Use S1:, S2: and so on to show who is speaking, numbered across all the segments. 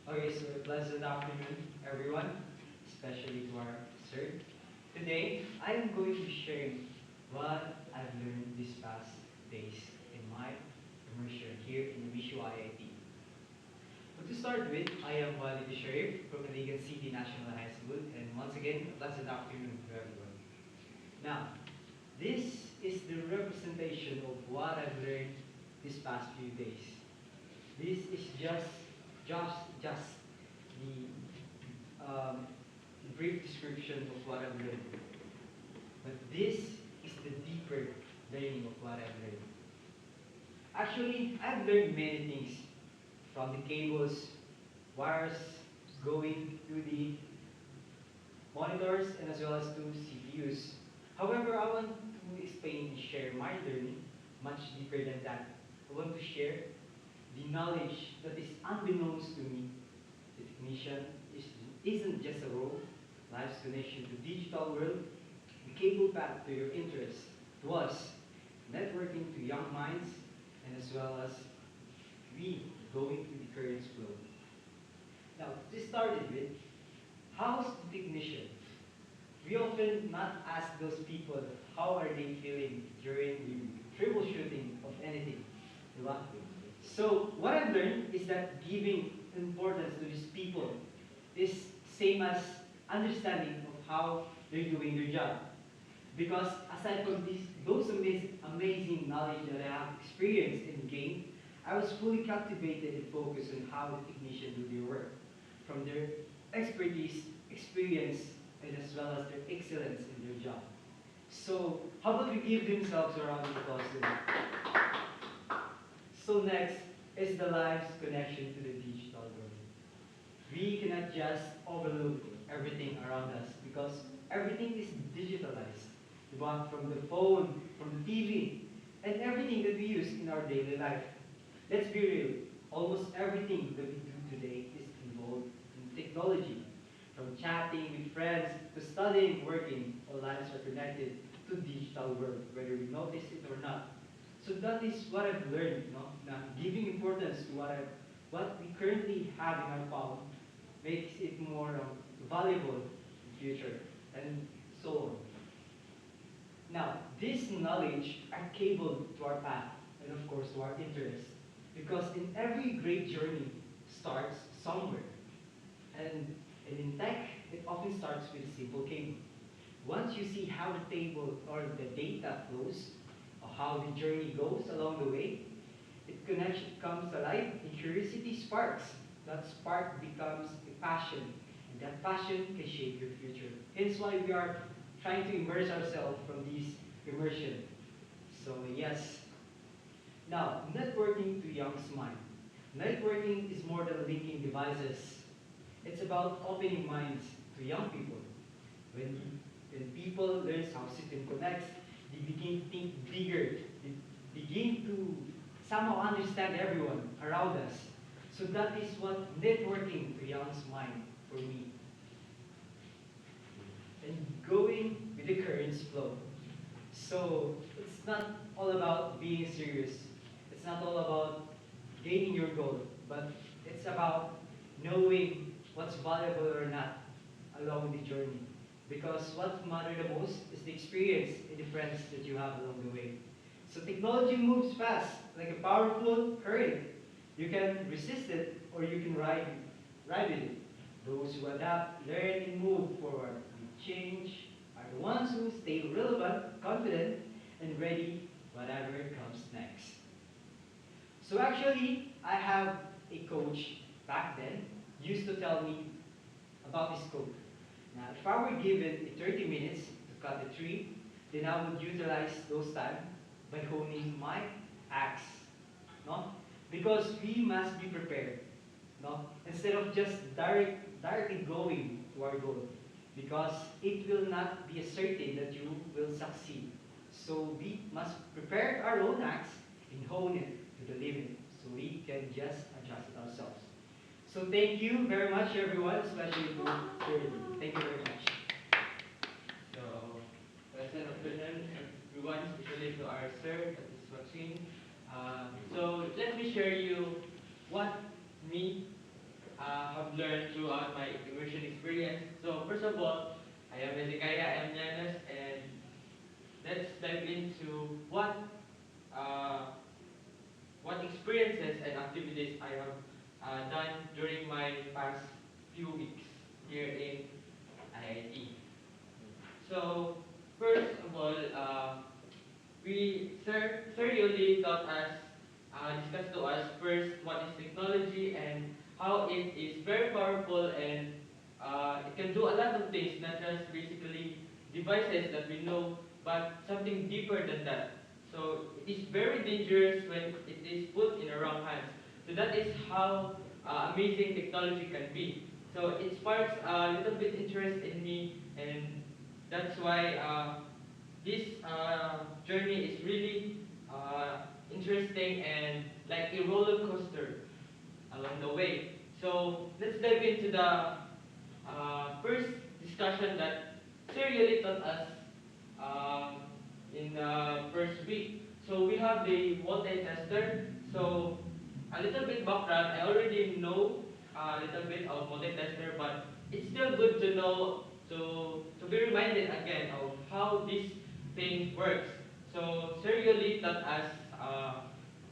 S1: Okay, so pleasant afternoon, everyone, especially to our sir. Today, I am going to be sharing what I've learned these past days in my immersion here in the Vishu IIT. But to start with, I am Walid Sharif from Aligan City National High School, and once again, a pleasant afternoon to everyone. Now, this is the representation of what I've learned these past few days. This is just the brief description of what I've learned. But this is the deeper learning of what I've learned. Actually, I've learned many things from the cables, wires going to the monitors and as well as to CPUs. However, I want to explain and share my learning much deeper than that. I want to share the knowledge that is unbeknownst to me. The technician is, isn't just a role, life's connection to digital world, the cable path to your interests, to us, networking to young minds, and as well as we going to the current flow. Now, this started with, how's the technician? We often not ask those people how are they feeling during the troubleshooting of anything. Diba? So what I've learned is that giving importance to these people is same as understanding of how they're doing their job. Because aside from those amazing knowledge that I have experienced and gained, I was fully captivated and focused on how the technician do their work. From their expertise, experience, and as well as their excellence in their job. So how about we give themselves a round of applause? So next is the life's connection to the digital world. We cannot just overlook everything around us because everything is digitalized. Diba? From the phone, from the TV, and everything that we use in our daily life. Let's be real, almost everything that we do today is involved in technology. From chatting with friends to studying, working, all lives are connected to digital world, whether we notice it or not. So that is what I've learned, no? Now, giving importance to what we currently have in our palm makes it more valuable in future, and so on. Now, this knowledge are cable to our path, and of course to our interests, because in every great journey starts somewhere, and in tech, it often starts with a simple cable. Once you see how the table or the data flows, or how the journey goes along the way, it connection comes alive and curiosity sparks. That spark becomes a passion, and that passion can shape your future. Hence why we are trying to immerse ourselves from this immersion. So yes. Now, networking to young's mind. Networking is more than linking devices. It's about opening minds to young people. When, when people learn how system connects, they begin to think bigger. They begin to somehow understand everyone around us. So that is what networking to young's mind for me. And going with the current flow. So it's not all about being serious. It's not all about gaining your goal, but it's about knowing what's valuable or not along the journey. Because what matters the most is the experience and the friends that you have along the way. So technology moves fast, like a powerful current. You can resist it or you can ride with it. Those who adapt, learn, and move forward with change are the ones who stay relevant, confident, and ready whatever comes next. So actually, I have a coach back then used to tell me about this quote. Now, if I were given 30 minutes to cut a tree, then I would utilize those time by honing my axe. No? Because we must be prepared. No? Instead of just directly going to our goal. Because it will not be a certain that you will succeed. So we must prepare our own axe and hone it to the limit so we can just adjust it ourselves. So thank you very much everyone, especially to Shirley. Thank you very much.
S2: So, pleasant afternoon, everyone, especially to our sir that is watching. So, let me share you what me, how have learned throughout my immersion experience. So first of all, I am Hezekiah M. Llanos, and let's dive into uh, what experiences and activities I have done during my past few weeks here in IIT. So first of all, Sir Yuli taught us, discussed to us first what is technology and how it is very powerful, and it can do a lot of things, not just basically devices that we know, but something deeper than that. So it is very dangerous when it is put in the wrong hands. So that is how amazing technology can be. So it sparks a little bit interest in me, and that's why this journey is really interesting and like a roller coaster along the way. So let's dive into the first discussion that Sir really taught us um, in the first week. So we have the multi-tester. So a little bit background, I already know a little bit of multi-tester, but it's still good to know, to be reminded again of how this thing works. So Sir Yuli taught us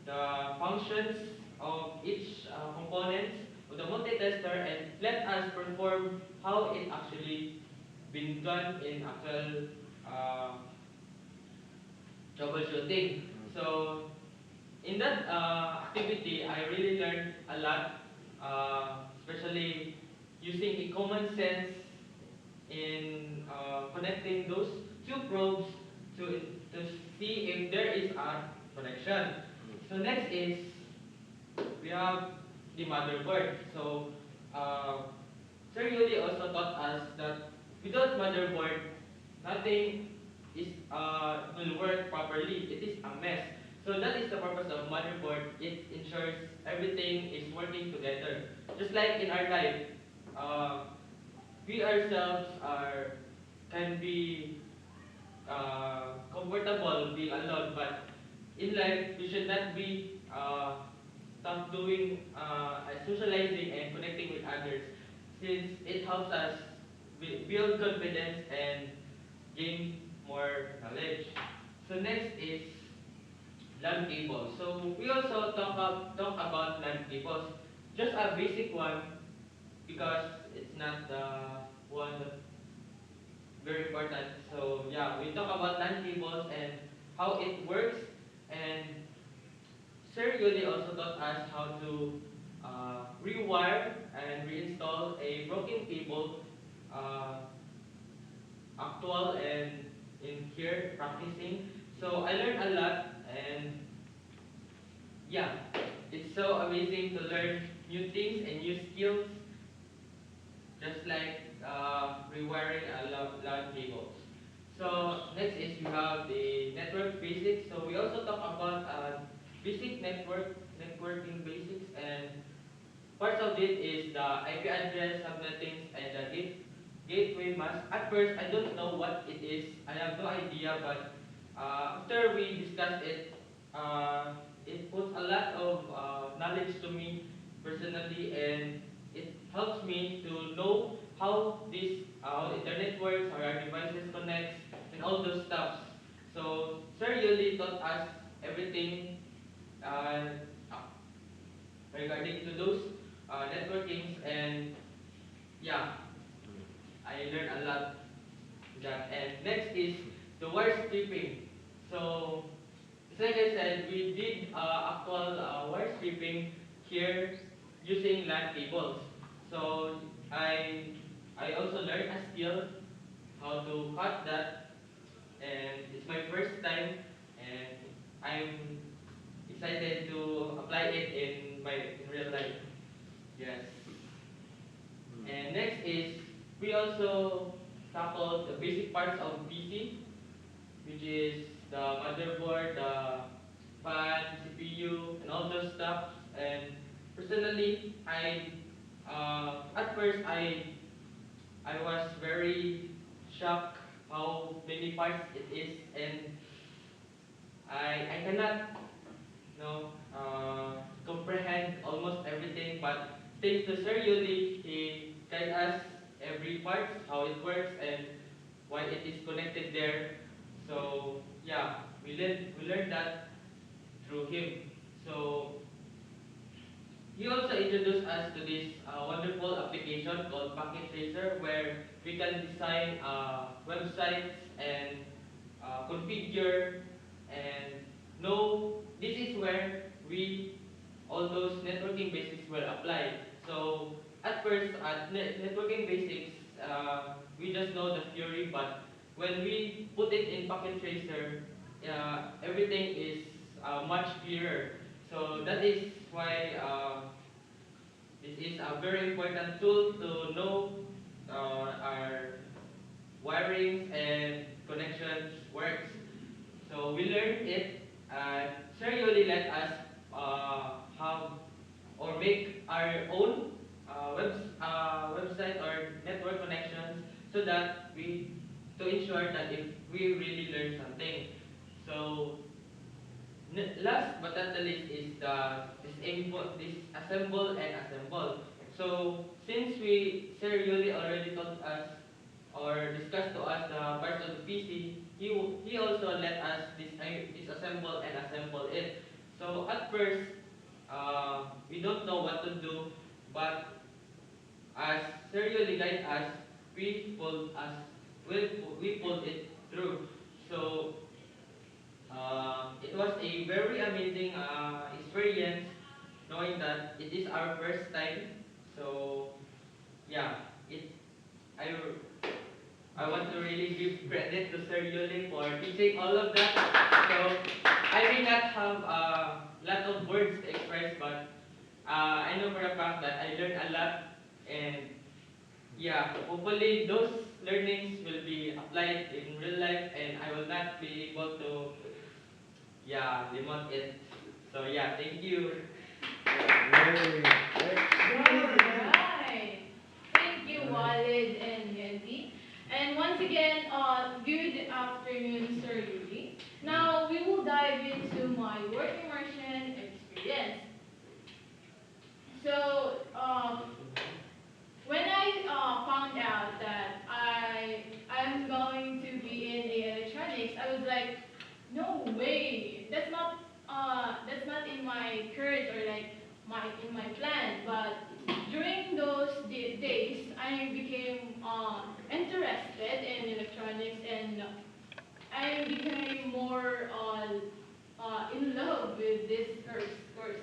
S2: the functions of each component of the multi-tester and let us perform how it actually been done in actual uh, troubleshooting. So in that activity, I really learned a lot, especially using a common sense in connecting those two probes to see if there is a connection. So next is we have the motherboard. So Sir Yuli also taught us that without motherboard, nothing will work properly. It is a mess. So that is the purpose of motherboard. It ensures everything is working together. Just like in our life, uh, we ourselves are can be comfortable being alone, but in life we should not be stop doing socializing and connecting with others, since it helps us build confidence and gain more knowledge. So next is LAN cable. So we also talk about LAN cables. Just a basic one because it's not the one that very important. So yeah, we talk about LAN cables and how it works, and Sir Yuli also taught us how to rewire and reinstall a broken cable, uh, actual and in here practicing. So I learned a lot, and yeah, it's so amazing to learn new things and new skills, just like rewiring a LAN cables. So next is we have the network basics. So we also talk about basic networking basics, and parts of it is the IP address, subnettings, and the gateway mask. At first, I don't know what it is. I have no idea, but after we discussed it, it puts a lot of knowledge to me personally, and it helps me to know how this internet works, how our devices connect, and all those stuff. So Sir Yuli taught us everything uh, regarding to those networkings, and yeah, I learned a lot with that. And next is the wire stripping. So just like I said, we did actual wire stripping here using LAN cables. So I also learned a skill how to cut that, and it's my first time, and I'm excited to apply it in my in real life. Yes. And next is we also tackled the basic parts of PC, which is the motherboard, the fan, CPU, and all those stuff. And personally, at first I was very shocked how many parts it is, and I cannot comprehend almost everything, but thanks to Sir Yuli, he guide us every part, how it works, and why it is connected there. So yeah, we learned that through him. So he also introduced us to this wonderful application called Packet Tracer, where we can design websites and configure and know. This is where we all those networking basics will apply. So at first, at networking basics, we just know the theory, but when we put it in Packet Tracer, everything is much clearer. So that is why this is a very important tool to know our wirings and connections works. So we learned it. Sir Yoli let us have or make our own website or network connections so that we to ensure that if we really learn something. So last but not the least is the disassemble and assemble. So since we Sir Yuli already taught us or discussed to us the parts of the PC, he also let us disassemble and assemble it. So at first, we don't know what to do, but as Sir Yuli guide us, we pulled us we pulled it through. So it was a very amazing experience knowing that it is our first time. So yeah, it I I want to really give credit to Sir Yuli for teaching all of that. So I may not have a lot of words to express, but I know for a fact that I learned a lot, and yeah, hopefully those learnings will be applied in real life, and I will not be able to remote it. So yeah, thank you.
S1: Yay.
S3: Alright. Thank you, Walid and Yanti. And once again, good afternoon, Sir Yuri. Now, we will dive into my work immersion experience. So, when I found out that I'm going to be in electronics, I was like, no way. That's not in my course or like my in my plan. But during those days, I became interested in electronics and I became more in love with this course.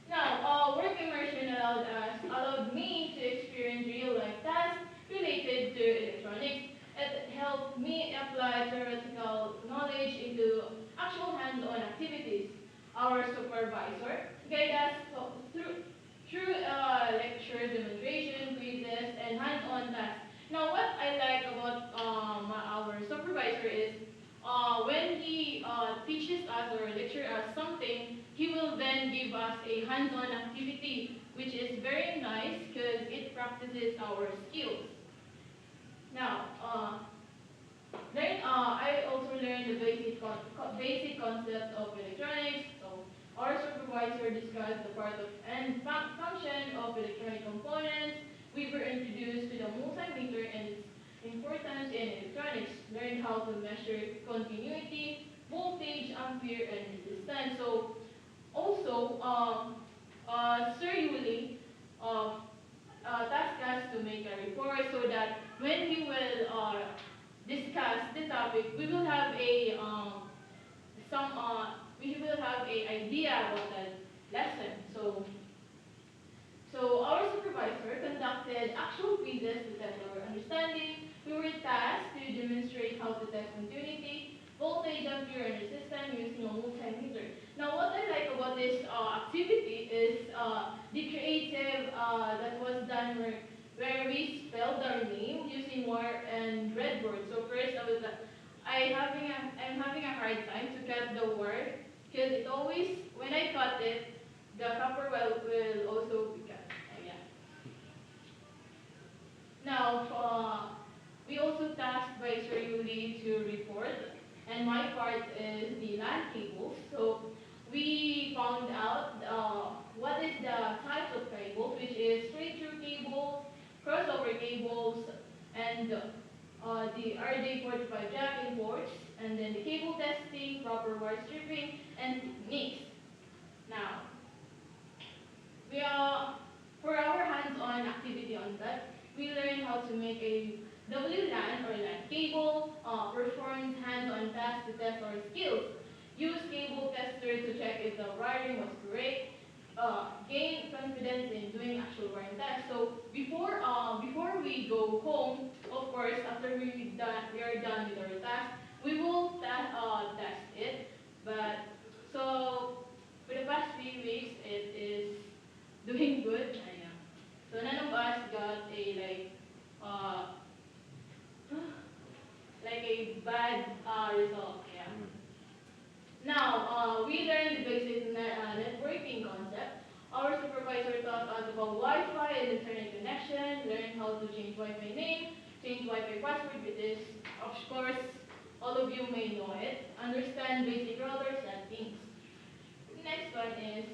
S3: Now, work immersion allowed me to experience real life tasks related to electronics. It helped me apply theoretical knowledge into actual hands-on activities. Our supervisor guided us through lectures, demonstration, quizzes, and hands-on tasks. Now, what I like about our supervisor is when he teaches us or lecture us something, he will then give us a hands-on activity, which is very nice because it practices our skills. Now, I also learned the basic concept of electronics. So, our supervisor discussed the part of and function of electronic components. We were introduced to the multimeter and its importance in electronics. Learned how to measure continuity, voltage, ampere, and resistance. So, also, Sir Yuli uh, tasked us to make a report so that when we will discuss the topic, we will have a some we will have a idea about that lesson. So our supervisor conducted actual quizzes to test our understanding. We were tasked to demonstrate how to test continuity, voltage, ampere, and resistance using a multimeter. Now, what I like about this activity is the creative that was done where we spelled our name using wire and breadboard. So first, I'm having a hard time to cut the wire because it always when I cut it, the copper will also be cut. Yeah. Now, we also tasked by Sir Yuli to report, and my part is the LAN cables. So we found out what is the types of cables, which is crossover cables, and the RJ45 jack and ports, and then the cable testing, proper wire stripping, and techniques. Now, we are for our hands-on activity on that, we learn how to make a WLAN or LAN cable, perform hands-on tasks to test our skills, use cable tester to check if the wiring was correct, gain confidence in doing actual wiring tests. So before we go home, of course, after we are done with our task, we will test it. But so for the past 3 weeks, it is doing good. So none of us got a like a bad result. Yeah. Now, we learned the basic networking concept. Our supervisor taught us about Wi-Fi and internet connection, learn how to change Wi-Fi name, change Wi-Fi password, which is, of course, all of you may know it. Understand basic router settings. Next one is,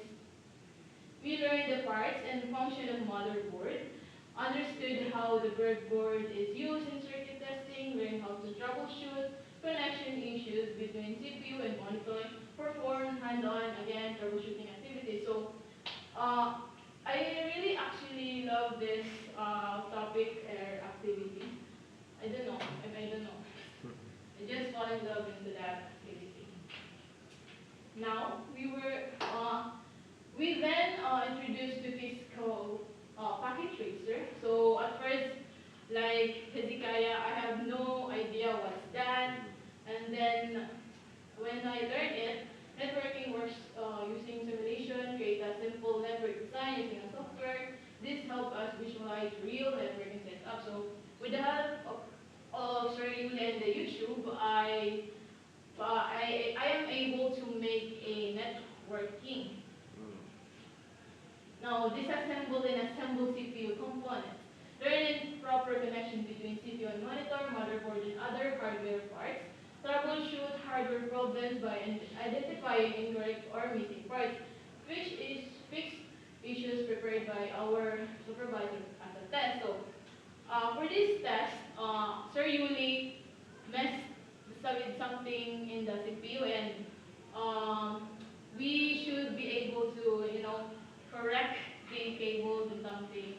S3: we learned the parts and function of motherboard, understood how the breadboard is used in circuit testing, learned how to troubleshoot connection issues between CPU and monitor, perform hands-on, again, troubleshooting activities. So, I really actually love this topic or activity. I don't know. I just fall in love into that activity. Now, we then introduced the physical packet tracer. So at first, like Hezekiah, I have no idea what's that. And then when I learned it, networking works using simulation, create a simple network design using a software. This helped us visualize real networking setup. So with the help of Sir Yuli and the YouTube, I am able to make a networking. Now, disassemble and assemble CPU components. Learn proper connection between CPU and monitor, motherboard, and other hardware parts. Troubleshoot hardware problems by identifying incorrect or missing parts, which is fixed issues prepared by our supervisor as a test. So, for this test, Sir Yuli messed with something in the CPU, and we should be able to, correct the cables and something.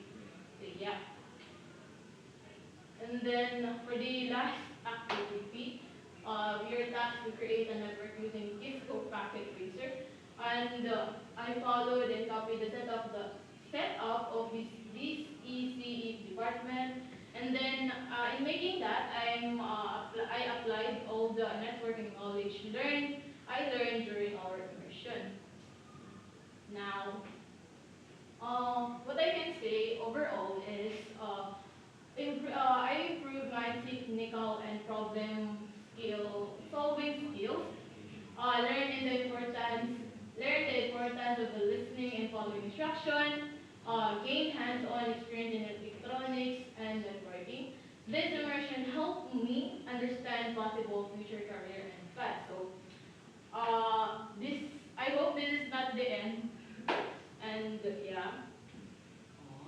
S3: So, yeah. And then for the last activity, we are tasked to create a network using Cisco Packet Tracer. And I followed and copied the setup of this ECE department. And then in making that, I applied all the networking knowledge I learned during our immersion. Now, what I can say overall is I improved my technical and solving skills. Learned the importance of the listening and following instruction. Gained hands-on experience in electronics and networking. This immersion helped me understand possible future career and path. So, I hope this is not the end. And yeah,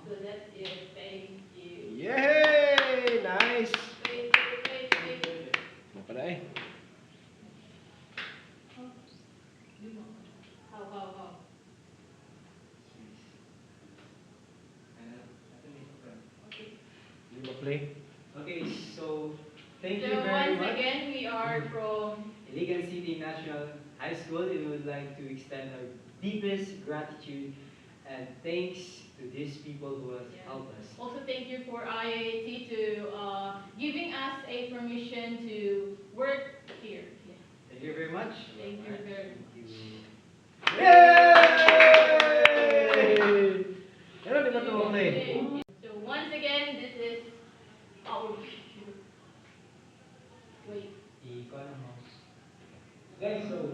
S3: so that's it. Thank you.
S4: Yay! Nice!
S3: Wait.
S4: Mapaday.
S3: How? Okay.
S4: Di ba play?
S1: Okay, so thank you
S3: So
S1: very
S3: once
S1: much.
S3: again, we are from
S1: Iligan City National High School. We would like to extend our deepest gratitude and thanks to these people who have helped us.
S3: Also, thank you for IAT to giving us a permission to work here. Yeah.
S1: Thank you very much.
S3: Thank you very much.
S1: Thank you.
S4: Yay! Ano di ba ito play?
S3: So once again, this is our wait.
S1: Ikaw na mouse. Guys, so